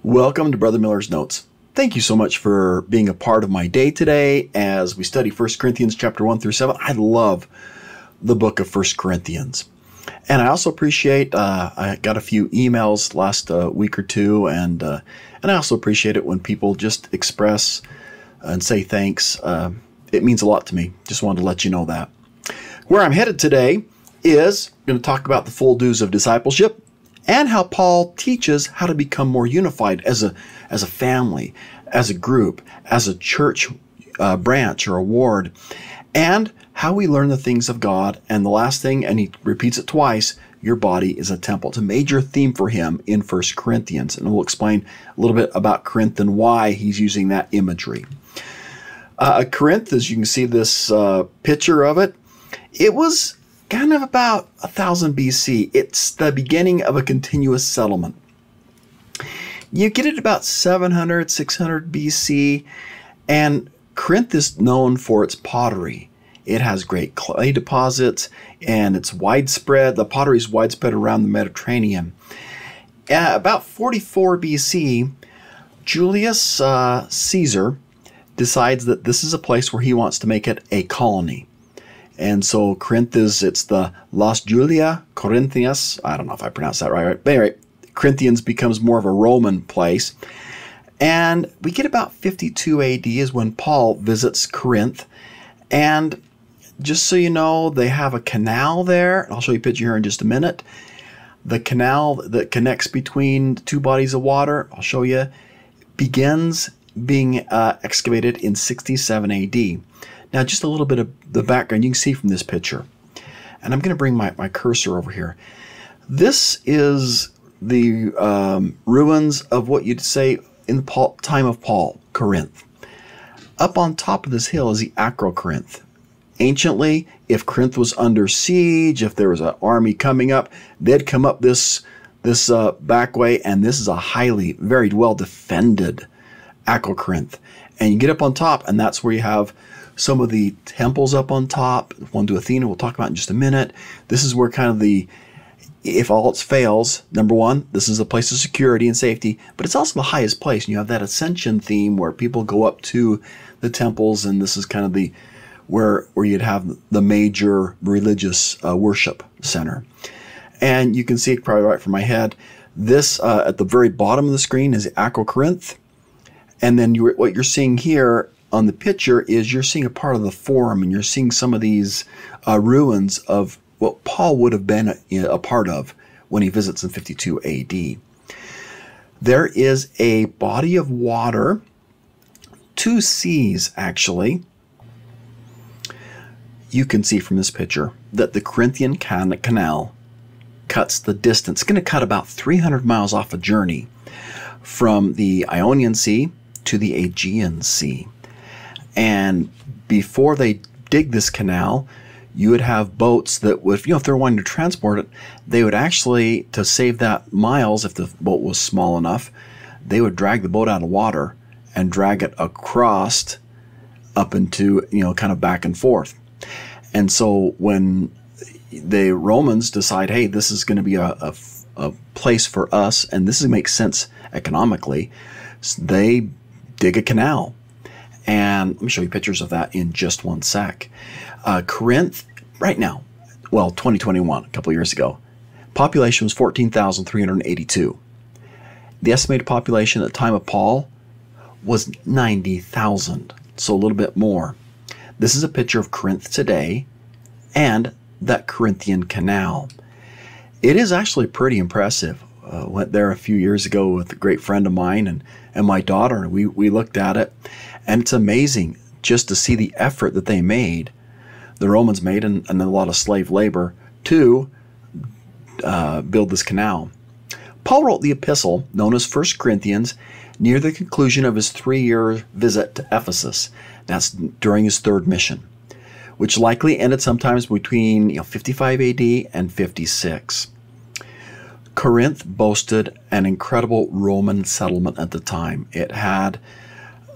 Welcome to Brother Miller's Notes. Thank you so much for being a part of my day today as we study 1 Corinthians chapter 1 through 7. I love the book of 1 Corinthians. And I also appreciate, I got a few emails last week or two, and I also appreciate it when people just express and say thanks. It means a lot to me. Just wanted to let you know that. Where I'm headed today is going to talk about the full dues of discipleship, and how Paul teaches how to become more unified as a family, as a group, as a church branch or a ward, and how we learn the things of God. And the last thing, and he repeats it twice, your body is a temple. It's a major theme for him in 1 Corinthians, and we'll explain a little bit about Corinth and why he's using that imagery. Corinth, as you can see this picture of it, it was kind of about 1000 BC. It's the beginning of a continuous settlement. You get it about 700, 600 BC, and Corinth is known for its pottery. It has great clay deposits, and it's widespread. The pottery is widespread around the Mediterranean. About 44 BC, Julius Caesar decides that this is a place where he wants to make it a colony. And so Corinth it's the Las Julia Corinthias. I don't know if I pronounced that right. But anyway, Corinthians becomes more of a Roman place. And we get about 52 AD is when Paul visits Corinth. And just so you know, they have a canal there. I'll show you a picture here in just a minute. The canal that connects between two bodies of water, I'll show you, begins being excavated in 67 AD. Now, just a little bit of the background you can see from this picture. And I'm going to bring my cursor over here. This is the ruins of what you'd say in the time of Paul, Corinth. Up on top of this hill is the Acro-Corinth. Anciently, if Corinth was under siege, if there was an army coming up, they'd come up this back way, and this is a very well defended Acro-Corinth. And you get up on top, and that's where you have some of the temples up on top. One to Athena, we'll talk about in just a minute. This is where kind of if all else fails, number one, this is a place of security and safety, but it's also the highest place. And you have that ascension theme where people go up to the temples, and this is kind of where you'd have the major religious worship center. And you can see it probably right from my head. This, at the very bottom of the screen, is Acro-Corinth. And then what you're seeing here on the picture is you're seeing a part of the forum, and you're seeing some of these ruins of what Paul would have been a part of when he visits in 52 AD. There is a body of water, two seas actually. You can see from this picture that the Corinthian Canal cuts the distance. It's going to cut about 300 miles off a journey from the Ionian Sea to the Aegean Sea. And before they dig this canal, you would have boats that would, if they're wanting to transport it, they would actually, to save that miles, if the boat was small enough, they would drag the boat out of water and drag it across up into, kind of back and forth. And so when the Romans decide, hey, this is going to be a place for us, and this makes sense economically, they dig a canal. And let me show you pictures of that in just one sec. Corinth, right now, 2021, a couple years ago, population was 14,382. The estimated population at the time of Paul was 90,000, so a little bit more. This is a picture of Corinth today and that Corinthian canal. It is actually pretty impressive. Went there a few years ago with a great friend of mine and my daughter, and we looked at it, and it's amazing just to see the effort that they made, the Romans made, and a lot of slave labor to build this canal. Paul wrote the epistle known as 1 Corinthians near the conclusion of his 3-year visit to Ephesus. That's during his third mission, which likely ended sometimes between 55 AD and 56. Corinth boasted an incredible Roman settlement at the time. It had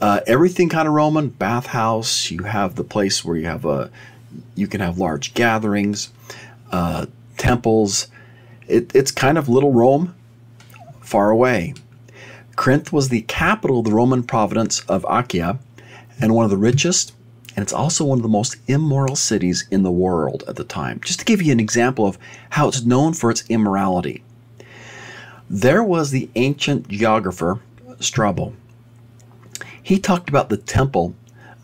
everything kind of Roman, bathhouse. You have the place where you can have large gatherings, temples. It's kind of little Rome, far away. Corinth was the capital of the Roman province of Achaia and one of the richest, and it's also one of the most immoral cities in the world at the time. Just to give you an example of how it's known for its immorality. There was the ancient geographer, Strabo. He talked about the temple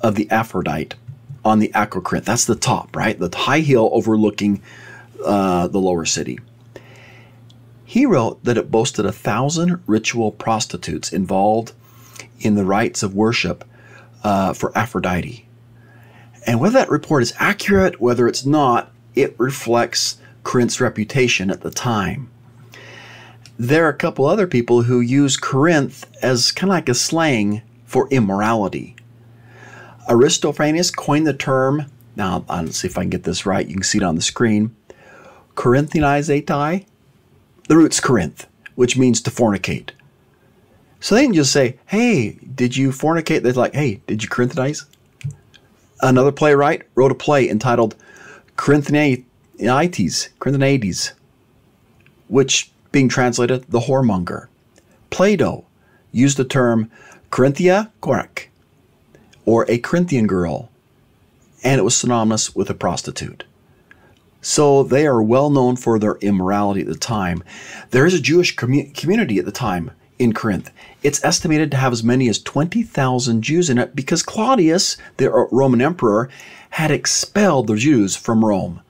of the Aphrodite on the Acrocorinth. That's the top, right? The high hill overlooking the lower city. He wrote that it boasted 1,000 ritual prostitutes involved in the rites of worship for Aphrodite. And whether that report is accurate, whether it's not, it reflects Corinth's reputation at the time. There are a couple other people who use Corinth as kind of like a slang for immorality. Aristophanes coined the term, now let's see if I can get this right, you can see it on the screen, Corinthianizetai. The root's Corinth, which means to fornicate. So they can just say, hey, did you fornicate? They're like, hey, did you Corinthianize? Another playwright wrote a play entitled Corinthianides, which, being translated, the whoremonger. Plato used the term Corinthia Korak, or a Corinthian girl, and it was synonymous with a prostitute. So they are well known for their immorality at the time. There is a Jewish community at the time in Corinth. It's estimated to have as many as 20,000 Jews in it because Claudius, the Roman emperor, had expelled the Jews from Rome.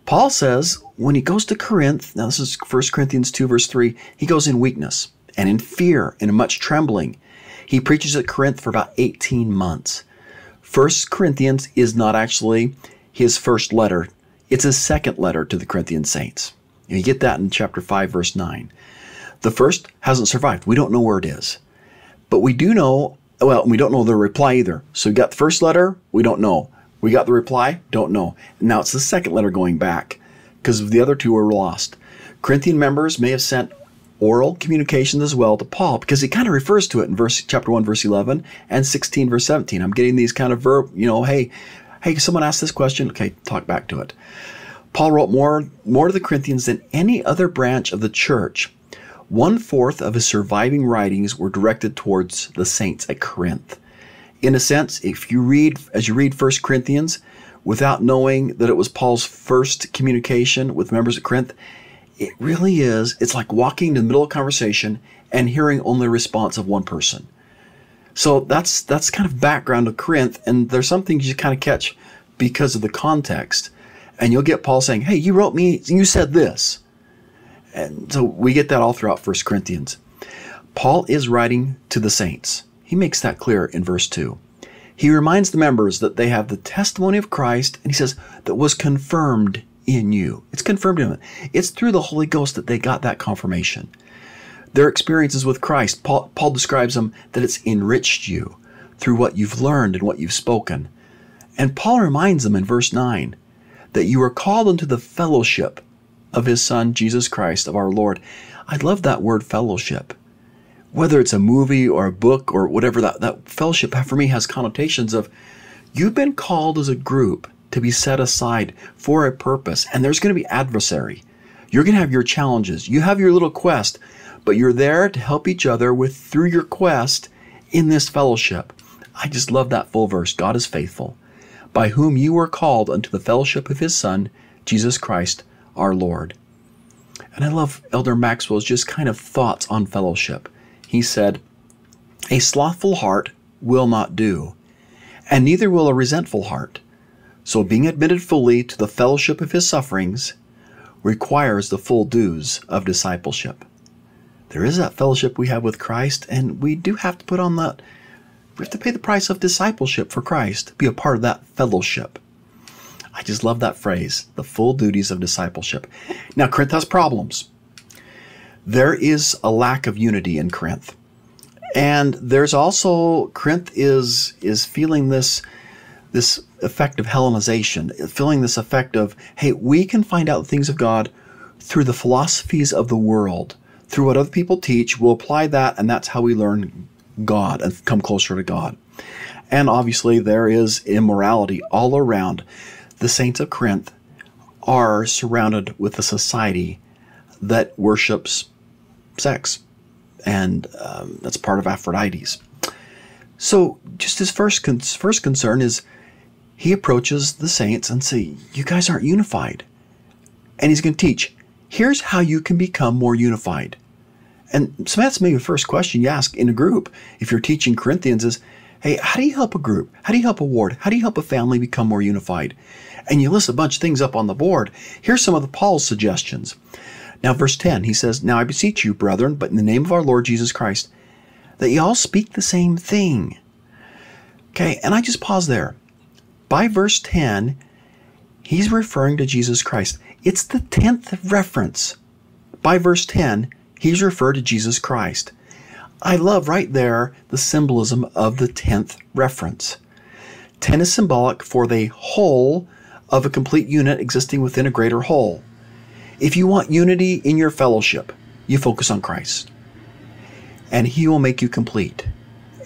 Paul says when he goes to Corinth, now this is 1 Corinthians 2 verse 3, he goes in weakness and in fear and in much trembling. He preaches at Corinth for about 18 months. 1 Corinthians is not actually his first letter. It's his second letter to the Corinthian saints. You get that in chapter 5 verse 9. The first hasn't survived. We don't know where it is. But we do know, well, we don't know the reply either. So we got the first letter, we don't know. We got the reply, don't know. Now it's the second letter going back because the other two were lost. Corinthian members may have sent oral communications as well to Paul because he kind of refers to it in chapter 1 verse 11 and 16 verse 17. I'm getting these kind of verb, hey, someone asked this question, okay, talk back to it. Paul wrote more to the Corinthians than any other branch of the church. 1/4 of his surviving writings were directed towards the saints at Corinth. In a sense, as you read 1 Corinthians, without knowing that it was Paul's first communication with members of Corinth, it really is. It's like walking in the middle of a conversation and hearing only a response of one person. So that's kind of background of Corinth, and there's some things you kind of catch because of the context. And you'll get Paul saying, hey, you wrote me, you said this. And so we get that all throughout 1 Corinthians. Paul is writing to the saints. He makes that clear in verse 2. He reminds the members that they have the testimony of Christ, and he says, that was confirmed in you. It's confirmed in them. It's through the Holy Ghost that they got that confirmation. Their experiences with Christ, Paul describes them that it's enriched you through what you've learned and what you've spoken. And Paul reminds them in verse 9 that you are called into the fellowship of his Son, Jesus Christ, of our Lord. I love that word fellowship. Whether it's a movie or a book or whatever, that fellowship for me has connotations of you've been called as a group to be set aside for a purpose, and there's going to be adversary. You're going to have your challenges. You have your little quest, but you're there to help each other through your quest in this fellowship. I just love that full verse. God is faithful, by whom you were called unto the fellowship of his Son, Jesus Christ, our Lord. And I love Elder Maxwell's just kind of thoughts on fellowship. He said, a slothful heart will not do, and neither will a resentful heart. So being admitted fully to the fellowship of his sufferings requires the full dues of discipleship. There is that fellowship we have with Christ, and we do have to put on that. We have to pay the price of discipleship for Christ to be a part of that fellowship. I just love that phrase, the full duties of discipleship. Now, Corinth has problems. There is a lack of unity in Corinth. And there's also, Corinth is feeling this effect of Hellenization, feeling this effect of, hey, we can find out the things of God through the philosophies of the world, through what other people teach. We'll apply that, and that's how we learn God and come closer to God. And obviously, there is immorality all around. The saints of Corinth are surrounded with a society that worships sex and that's part of Aphrodites. So just his first concern is he approaches the saints and say, you guys aren't unified. And he's going to teach, here's how you can become more unified. And so that's maybe the first question you ask in a group if you're teaching Corinthians is, hey, how do you help a group? How do you help a ward? How do you help a family become more unified? And you list a bunch of things up on the board. Here's some of the Paul's suggestions. Now, verse 10, he says, now I beseech you, brethren, but in the name of our Lord Jesus Christ, that ye all speak the same thing. Okay, and I just pause there. By verse 10, he's referring to Jesus Christ. It's the 10th reference. By verse 10, he's referred to Jesus Christ. I love right there the symbolism of the 10th reference. 10 is symbolic for the whole of a complete unit existing within a greater whole. If you want unity in your fellowship, you focus on Christ. And he will make you complete.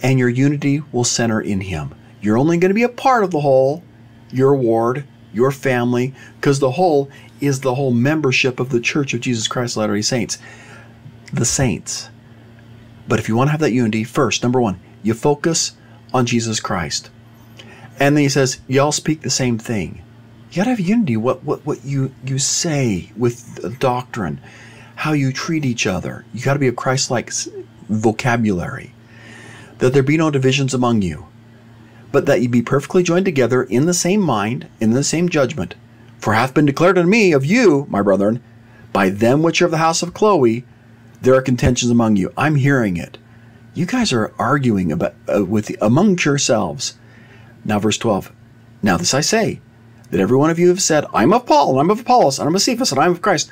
And your unity will center in him. You're only going to be a part of the whole, your ward, your family, because the whole is the whole membership of the Church of Jesus Christ of Latter-day Saints. The saints. But if you want to have that unity, first, number one, you focus on Jesus Christ. And then he says, y'all speak the same thing. You got to have unity, what you say with doctrine, how you treat each other. You got to be a Christ-like vocabulary. That there be no divisions among you, but that ye be perfectly joined together in the same mind, in the same judgment. For hath been declared unto me of you, my brethren, by them which are of the house of Chloe, there are contentions among you. I'm hearing it. You guys are arguing about among yourselves. Now verse 12. Now this I say, that every one of you have said, I'm of Paul, and I'm of Apollos, and I'm of Cephas, and I'm of Christ.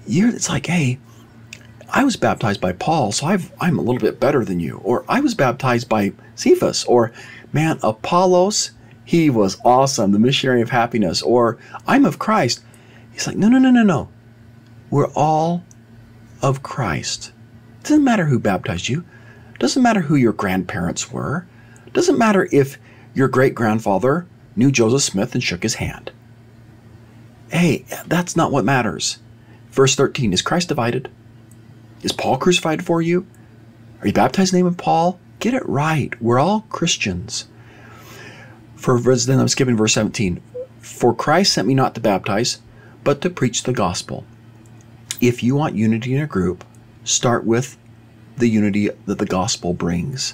It's like, hey, I was baptized by Paul, so I'm a little bit better than you. Or I was baptized by Cephas. Or, man, Apollos, he was awesome, the missionary of happiness. Or, I'm of Christ. He's like, no. We're all of Christ. It doesn't matter who baptized you. It doesn't matter who your grandparents were. It doesn't matter if your great-grandfather knew Joseph Smith and shook his hand. Hey, that's not what matters. Verse 13, is Christ divided? Is Paul crucified for you? Are you baptized in the name of Paul? Get it right. We're all Christians. Then I'm skipping verse 17. For Christ sent me not to baptize, but to preach the gospel. If you want unity in a group, start with the unity that the gospel brings.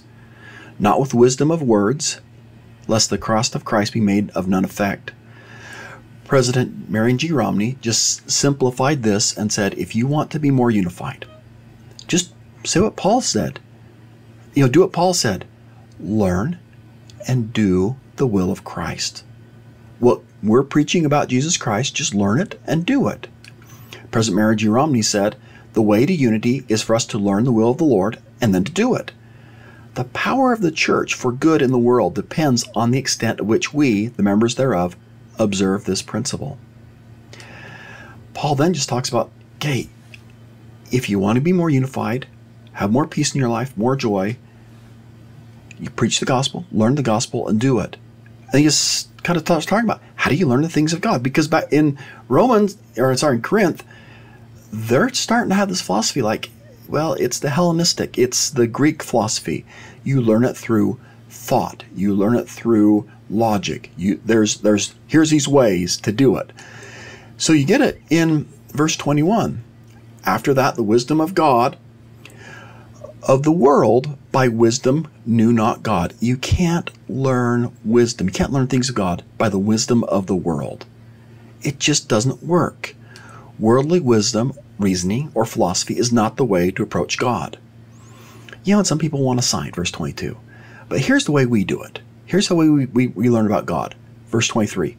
Not with wisdom of words, lest the cross of Christ be made of none effect. President Marion G. Romney just simplified this and said, if you want to be more unified, just say what Paul said. Do what Paul said. Learn and do the will of Christ. What we're preaching about Jesus Christ, just learn it and do it. President Marion G. Romney said, the way to unity is for us to learn the will of the Lord and then to do it. The power of the church for good in the world depends on the extent to which we, the members thereof, observe this principle. Paul then just talks about, okay, if you want to be more unified, have more peace in your life, more joy, you preach the gospel, learn the gospel, and do it. And he just kind of starts talking about, how do you learn the things of God? Because back in in Corinth, they're starting to have this philosophy like, well, it's the Hellenistic, it's the Greek philosophy. You learn it through thought. You learn it through logic. Here's these ways to do it. So you get it in verse 21. After that, the wisdom of God, of the world, by wisdom knew not God. You can't learn wisdom. You can't learn things of God by the wisdom of the world. It just doesn't work. Worldly wisdom, reasoning, or philosophy is not the way to approach God. And some people want a sign, verse 22. But here's the way we do it. Here's how we learn about God. Verse 23.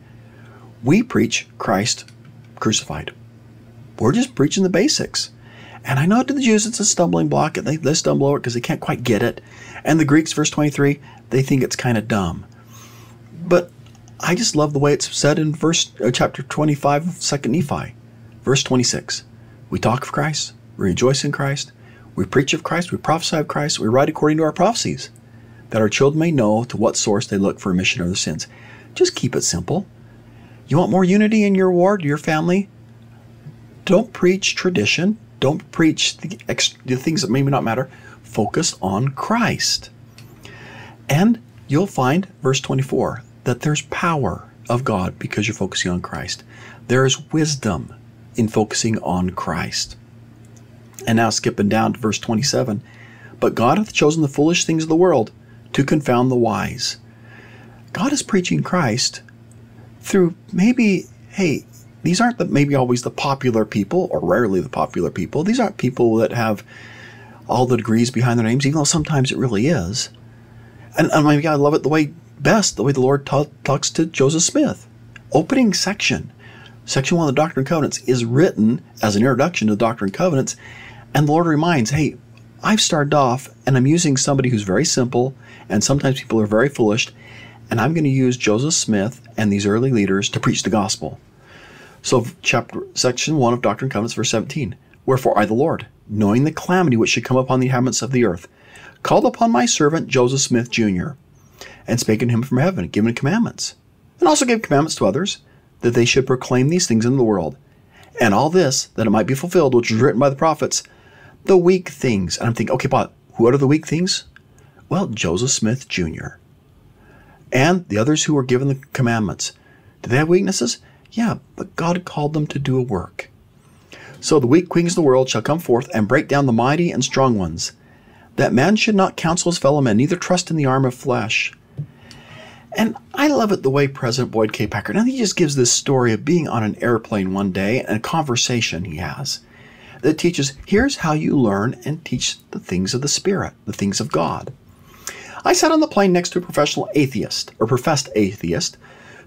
We preach Christ crucified. We're just preaching the basics. And I know to the Jews it's a stumbling block, and they stumble over it because they can't quite get it. And the Greeks, verse 23, they think it's kind of dumb. But I just love the way it's said in chapter 25 of 2 Nephi. Verse 26, we talk of Christ, we rejoice in Christ, we preach of Christ, we prophesy of Christ, we write according to our prophecies, that our children may know to what source they look for remission of their sins. Just keep it simple. You want more unity in your ward, your family? Don't preach tradition. Don't preach the things that maybe not matter. Focus on Christ. And you'll find, verse 24, that there's power of God because you're focusing on Christ. There is wisdom in focusing on Christ. And now skipping down to verse 27, but God hath chosen the foolish things of the world to confound the wise. God is preaching Christ through maybe, hey, these aren't maybe always the popular people, or rarely the popular people. These aren't people that have all the degrees behind their names, even though sometimes it really is. And maybe I love it the way the Lord talks to Joseph Smith. Opening section 1 of the Doctrine and Covenants is written as an introduction to the Doctrine and Covenants, and the Lord reminds, hey, I've started off, and I'm using somebody who's very simple, and sometimes people are very foolish, and I'm going to use Joseph Smith and these early leaders to preach the gospel. So section 1 of Doctrine and Covenants, verse 17. Wherefore I, the Lord, knowing the calamity which should come upon the inhabitants of the earth, called upon my servant Joseph Smith, Jr., and spake unto him from heaven, given commandments, and also gave commandments to others, that they should proclaim these things in the world. And all this, that it might be fulfilled, which was written by the prophets, the weak things. And I'm thinking, okay, but what are the weak things? Well, Joseph Smith, Jr., and the others who were given the commandments. Did they have weaknesses? Yeah, but God called them to do a work. So the weak things of the world shall come forth and break down the mighty and strong ones, that man should not counsel his fellow men, neither trust in the arm of flesh. And I love it the way President Boyd K. Packer, now he just gives this story of being on an airplane one day and a conversation he has that teaches, here's how you learn and teach the things of the Spirit, the things of God. I sat on the plane next to a professional atheist, or professed atheist,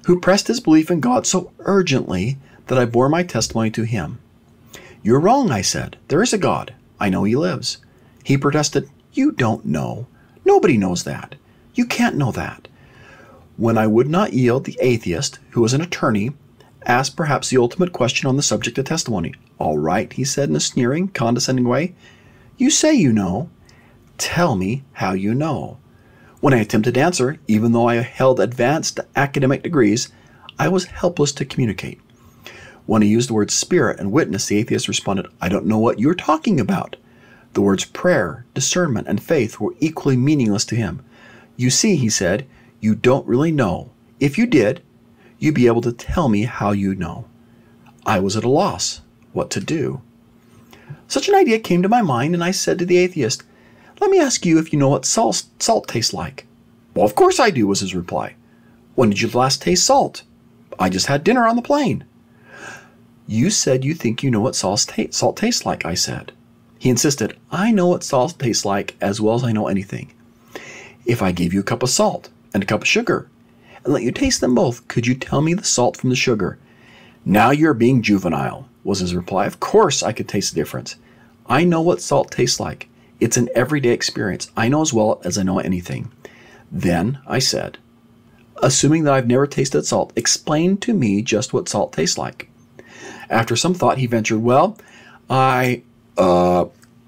who pressed his belief in God so urgently that I bore my testimony to him. You're wrong, I said. There is a God. I know he lives. He protested, you don't know. Nobody knows that. You can't know that. When I would not yield, the atheist, who was an attorney, asked perhaps the ultimate question on the subject of testimony. All right, he said in a sneering, condescending way. You say you know. Tell me how you know. When I attempted to answer, even though I held advanced academic degrees, I was helpless to communicate. When I used the words spirit and witness, the atheist responded, I don't know what you're talking about. The words prayer, discernment, and faith were equally meaningless to him. You see, he said, you don't really know. If you did, you'd be able to tell me how you know. I was at a loss what to do. Such an idea came to my mind, and I said to the atheist, let me ask you if you know what salt tastes like. Well, of course I do, was his reply. When did you last taste salt? I just had dinner on the plane. You said you think you know what salt tastes like, I said. He insisted, I know what salt tastes like as well as I know anything. If I gave you a cup of salt and a cup of sugar and let you taste them both, could you tell me the salt from the sugar? Now you're being juvenile, was his reply. Of course I could taste the difference. I know what salt tastes like. It's an everyday experience. I know as well as I know anything. Then I said, assuming that I've never tasted salt, explain to me just what salt tastes like. After some thought, he ventured, well,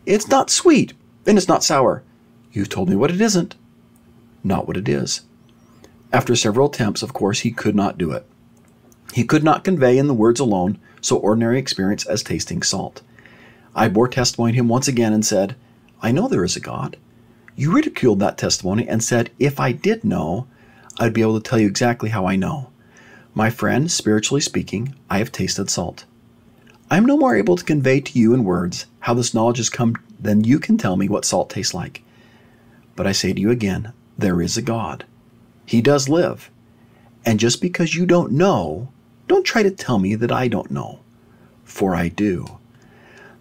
it's not sweet, and it's not sour. You've told me what it isn't, not what it is. After several attempts, of course, he could not do it. He could not convey in the words alone so ordinary experience as tasting salt. I bore testimony to him once again and said, I know there is a God. You ridiculed that testimony and said, if I did know, I'd be able to tell you exactly how I know. My friend, spiritually speaking, I have tasted salt. I am no more able to convey to you in words how this knowledge has come than you can tell me what salt tastes like. But I say to you again, there is a God. He does live. And just because you don't know, don't try to tell me that I don't know, for I do.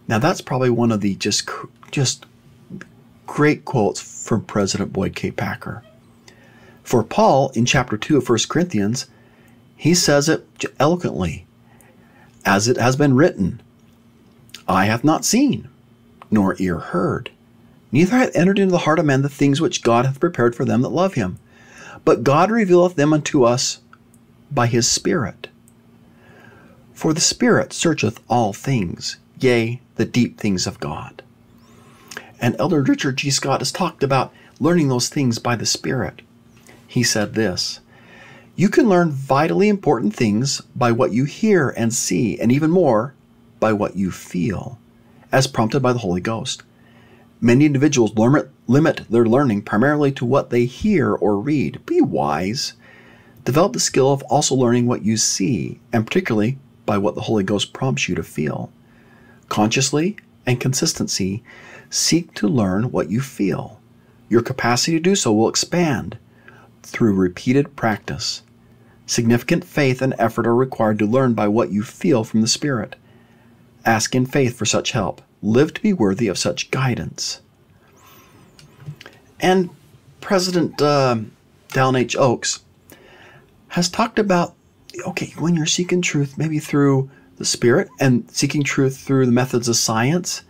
Now that's probably one of the just great quotes from President Boyd K. Packer. For Paul, in chapter 2 of 1 Corinthians, he says it eloquently, as it has been written, eye hath not seen, nor ear heard, neither hath entered into the heart of man the things which God hath prepared for them that love him. But God revealeth them unto us by his Spirit. For the Spirit searcheth all things, yea, the deep things of God. And Elder Richard G. Scott has talked about learning those things by the Spirit. He said this, you can learn vitally important things by what you hear and see, and even more, by what you feel. as prompted by the Holy Ghost. Many individuals limit their learning primarily to what they hear or read. Be wise. Develop the skill of also learning what you see, and particularly by what the Holy Ghost prompts you to feel. Consciously and consistency, seek to learn what you feel. Your capacity to do so will expand through repeated practice. Significant faith and effort are required to learn by what you feel from the Spirit. Ask in faith for such help. Live to be worthy of such guidance. And President Dallin H. Oaks has talked about, okay, when you're seeking truth, maybe through the Spirit and seeking truth through the methods of science,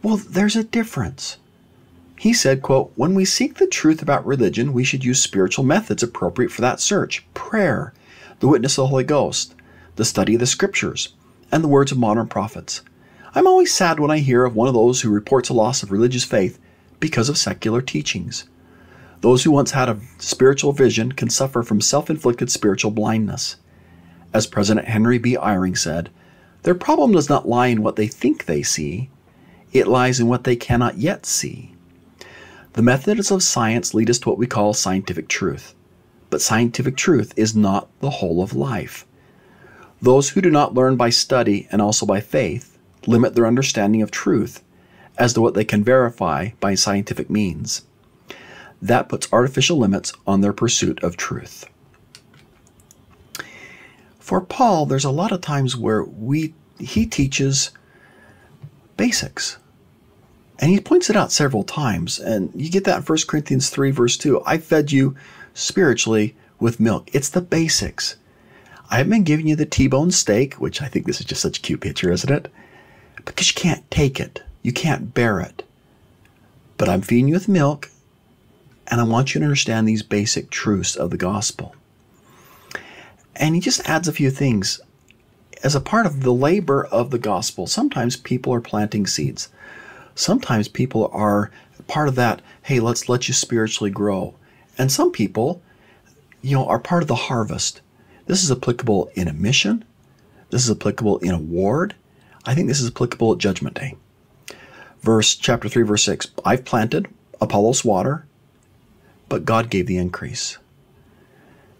well, there's a difference. He said, quote, "When we seek the truth about religion, we should use spiritual methods appropriate for that search: prayer, the witness of the Holy Ghost, the study of the Scriptures, and the words of modern prophets. I'm always sad when I hear of one of those who reports a loss of religious faith because of secular teachings. Those who once had a spiritual vision can suffer from self-inflicted spiritual blindness. As President Henry B. Eyring said, their problem does not lie in what they think they see, it lies in what they cannot yet see. The methods of science lead us to what we call scientific truth, but scientific truth is not the whole of life. Those who do not learn by study and also by faith limit their understanding of truth as to what they can verify by scientific means. That puts artificial limits on their pursuit of truth." For Paul, there's a lot of times where he teaches basics. And he points it out several times. And you get that in 1 Corinthians 3, verse 2. I fed you spiritually with milk. It's the basics. I haven't been giving you the T-bone steak, which I think this is just such a cute picture, isn't it? Because you can't take it. You can't bear it. But I'm feeding you with milk, and I want you to understand these basic truths of the gospel. And he just adds a few things. As a part of the labor of the gospel, sometimes people are planting seeds. Sometimes people are part of that, hey, let's let you spiritually grow. And some people, are part of the harvest. This is applicable in a mission. This is applicable in a ward. I think this is applicable at Judgment Day. Chapter 3, verse 6. I've planted, Apollos water, but God gave the increase.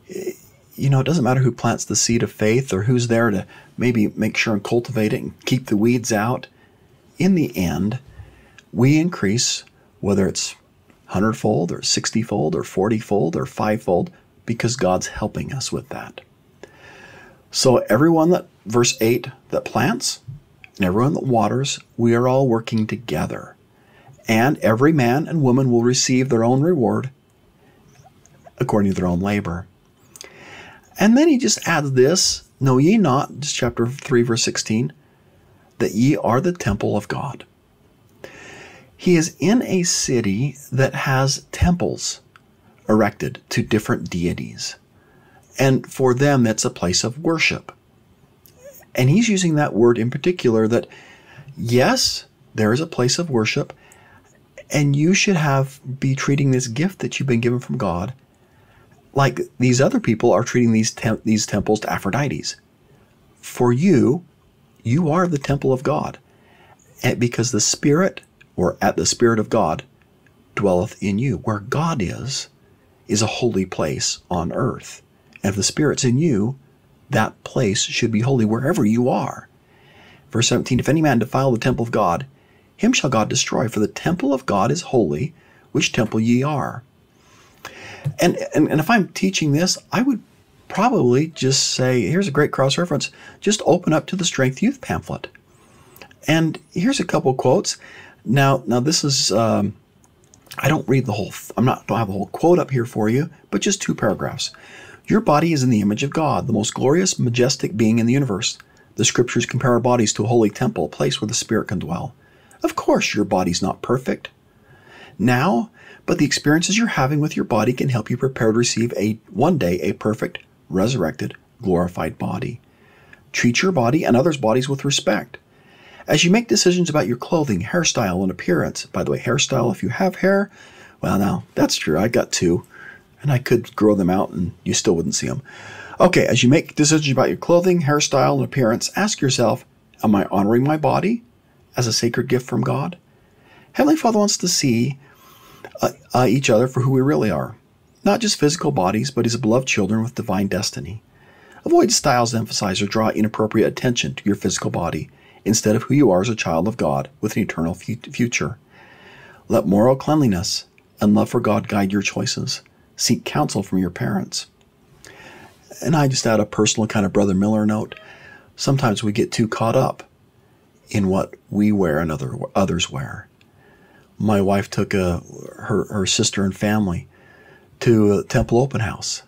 It doesn't matter who plants the seed of faith or who's there to maybe make sure and cultivate it and keep the weeds out. In the end, we increase, whether it's 100-fold or 60-fold or 40-fold or 5-fold, because God's helping us with that. So everyone verse 8, that plants and everyone that waters, we are all working together. And every man and woman will receive their own reward according to their own labor. And then he just adds this, know ye not, just chapter 3, verse 16, that ye are the temple of God. He is in a city that has temples erected to different deities. And for them, that's a place of worship. And he's using that word in particular that, yes, there is a place of worship, and you should be treating this gift that you've been given from God like these other people are treating these temples to Aphrodites. For you are the temple of God, and because the Spirit, or at the Spirit of God, dwelleth in you. Where God is a holy place on earth. And if the Spirit's in you, that place should be holy wherever you are. Verse 17, if any man defile the temple of God, him shall God destroy, for the temple of God is holy, which temple ye are. And if I'm teaching this, I would probably just say, here's a great cross-reference, just open up to the Strength Youth pamphlet. And here's a couple quotes. Now this is, I don't read the whole, don't have a whole quote up here for you, but just 2 paragraphs. Your body is in the image of God, the most glorious, majestic being in the universe. The Scriptures compare our bodies to a holy temple, a place where the Spirit can dwell. Of course, your body's not perfect now, but the experiences you're having with your body can help you prepare to receive one day a perfect, resurrected, glorified body. Treat your body and others' bodies with respect. As you make decisions about your clothing, hairstyle, and appearance, by the way, hairstyle, if you have hair, well, now, that's true. I got 2, and I could grow them out, and you still wouldn't see them. Okay, as you make decisions about your clothing, hairstyle, and appearance, ask yourself, am I honoring my body? as a sacred gift from God? Heavenly Father wants to see each other for who we really are. Not just physical bodies, but as beloved children with divine destiny. Avoid styles that emphasize or draw inappropriate attention to your physical body instead of who you are as a child of God with an eternal future. Let moral cleanliness and love for God guide your choices. Seek counsel from your parents. And I just add a personal kind of Brother Miller note. Sometimes we get too caught up in what we wear and others wear. My wife took her sister and family to a temple open house.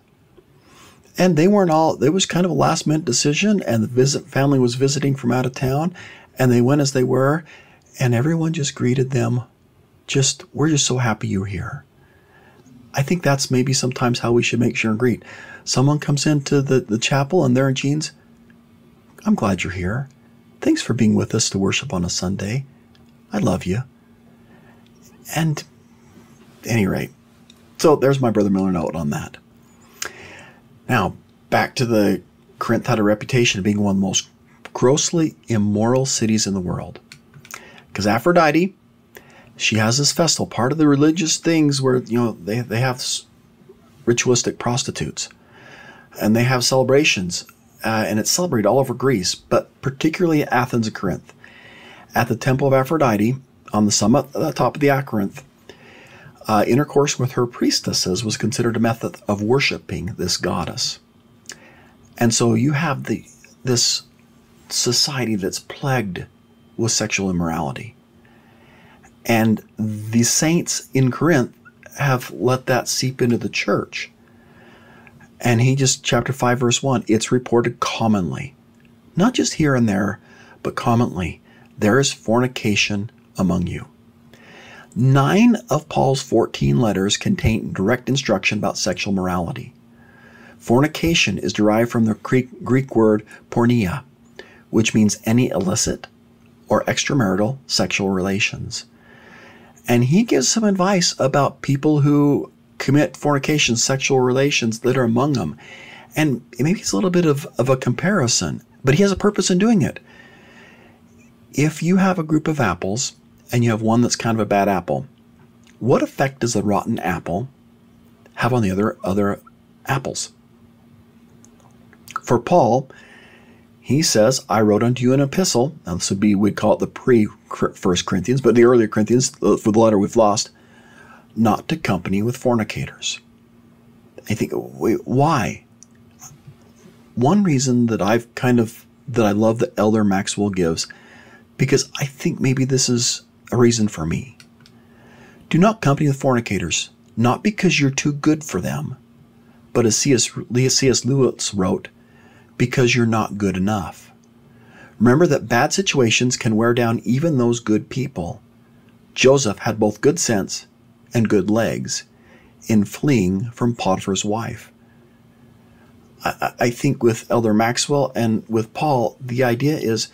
And they weren't all, it was kind of a last minute decision, and the family was visiting from out of town, and they went as they were, and everyone just greeted them. We're just so happy you're here. I think that's maybe sometimes how we should make sure and greet. Someone comes into the chapel and they're in jeans. I'm glad you're here. Thanks for being with us to worship on a Sunday. I love you. And at any rate, so there's my Brother Miller note on that. Now, back to the Corinth had a reputation of being one of the most grossly immoral cities in the world. Because Aphrodite, she has this festival, part of the religious things where, they have ritualistic prostitutes. And they have celebrations, and it's celebrated all over Greece, but particularly at Athens and Corinth. At the temple of Aphrodite, on the summit at the top of the Corinth, intercourse with her priestesses was considered a method of worshiping this goddess. And so you have this society that's plagued with sexual immorality. And the saints in Corinth have let that seep into the church. And chapter 5, verse 1, it's reported commonly, not just here and there, but commonly, there is fornication among you. 9 of Paul's 14 letters contain direct instruction about sexual morality. Fornication is derived from the Greek word porneia, which means any illicit or extramarital sexual relations. And he gives some advice about people who commit fornication, sexual relations that are among them. And maybe it's a little bit of a comparison, but he has a purpose in doing it. If you have a group of apples and you have one that's kind of a bad apple, what effect does the rotten apple have on the other apples? For Paul, he says, I wrote unto you an epistle. Now this would be, we'd call it the pre-1 Corinthians, but the earlier Corinthians, for the letter we've lost, not to company with fornicators. I think, wait, why? One reason that I love that Elder Maxwell gives, because I think maybe this is a reason for me. Do not company with fornicators, not because you're too good for them, but as C.S. Lewis wrote, because you're not good enough. Remember that bad situations can wear down even those good people. Joseph had both good sense and good legs in fleeing from Potiphar's wife. I think with Elder Maxwell and with Paul, the idea is,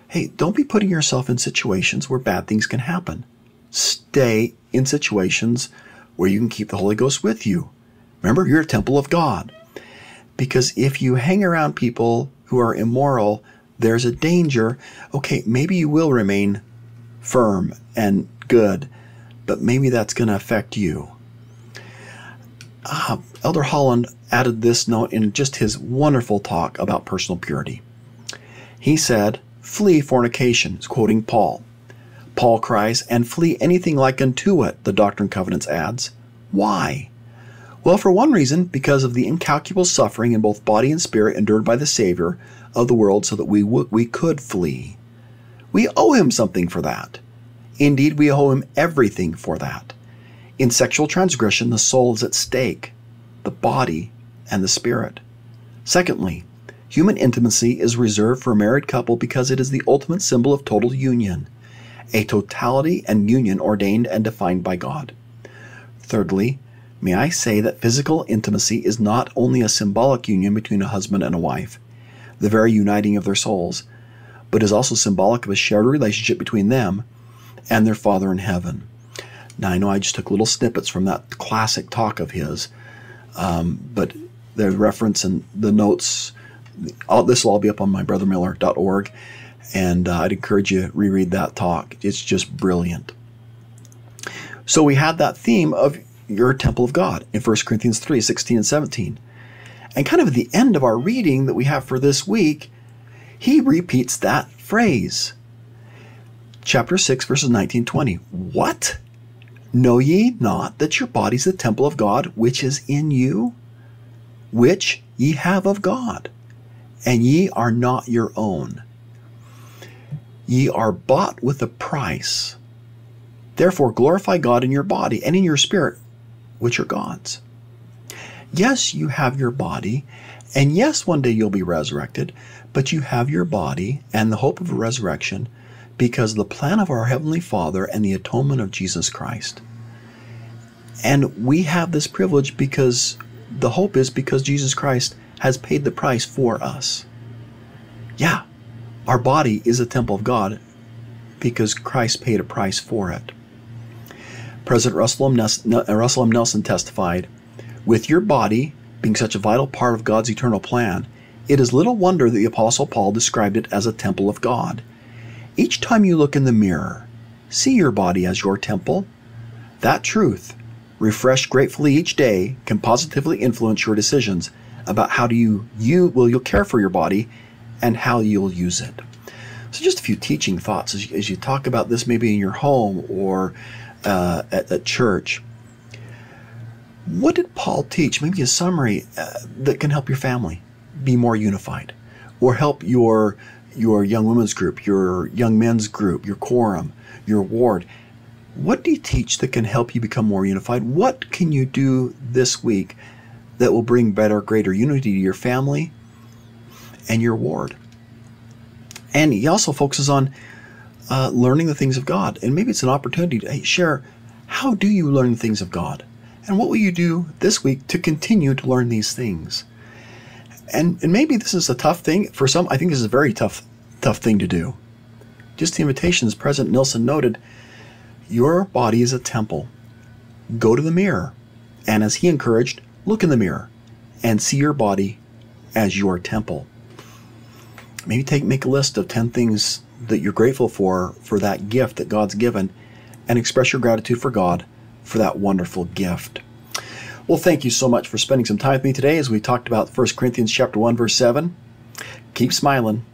hey, don't be putting yourself in situations where bad things can happen. Stay in situations where you can keep the Holy Ghost with you. Remember, you're a temple of God. Because if you hang around people who are immoral, there's a danger. Okay, maybe you will remain firm and good, but maybe that's going to affect you. Elder Holland added this note in just his wonderful talk about personal purity. He said, flee fornication, quoting Paul. Paul cries, and flee anything like unto it, the Doctrine and Covenants adds. Why? Well, for one reason, because of the incalculable suffering in both body and spirit endured by the Savior of the world so that we could flee. We owe him something for that. Indeed, we owe him everything for that. In sexual transgression, the soul is at stake, the body and the spirit. Secondly, human intimacy is reserved for a married couple because it is the ultimate symbol of total union, a totality and union ordained and defined by God. Thirdly, may I say that physical intimacy is not only a symbolic union between a husband and a wife, the very uniting of their souls, but is also symbolic of a shared relationship between them and their Father in heaven. Now, I know I just took little snippets from that classic talk of his, but there's reference in the notes. This will all be up on mybrothermiller.org, And I'd encourage you to reread that talk. It's just brilliant. So we had that theme of you're a temple of God in 1 Corinthians 3, 16 and 17. And kind of at the end of our reading that we have for this week, he repeats that phrase. Chapter 6, verses 19 and 20. What? Know ye not that your body is the temple of God, which is in you, which ye have of God, and ye are not your own? Ye are bought with a price. Therefore glorify God in your body and in your spirit, which are God's. Yes, you have your body, and yes, one day you'll be resurrected, but you have your body and the hope of a resurrection because of the plan of our Heavenly Father and the atonement of Jesus Christ. And we have this privilege because the hope is because Jesus Christ has paid the price for us. Yeah, our body is a temple of God because Christ paid a price for it. President Russell M. Nelson testified, with your body being such a vital part of God's eternal plan, it is little wonder that the Apostle Paul described it as a temple of God. Each time you look in the mirror, see your body as your temple. That truth, refreshed gratefully each day, can positively influence your decisions about how you'll care for your body and how you'll use it. So just a few teaching thoughts as you talk about this maybe in your home or at church. What did Paul teach? Maybe a summary that can help your family be more unified, or help your young women's group, your young men's group, your quorum, your ward. What do you teach that can help you become more unified? What can you do this week that will bring greater unity to your family and your ward? And he also focuses on learning the things of God. And maybe it's an opportunity to share, how do you learn the things of God? And what will you do this week to continue to learn these things? And maybe this is a tough thing. For some, I think this is a very tough thing to do. Just the invitation, as President Nelson noted, your body is a temple. Go to the mirror. And as he encouraged, look in the mirror and see your body as your temple. Maybe make a list of 10 things that you're grateful for that gift that God's given, and express your gratitude for God for that wonderful gift. Well, thank you so much for spending some time with me today as we talked about 1 Corinthians chapter 1, verse 7. Keep smiling.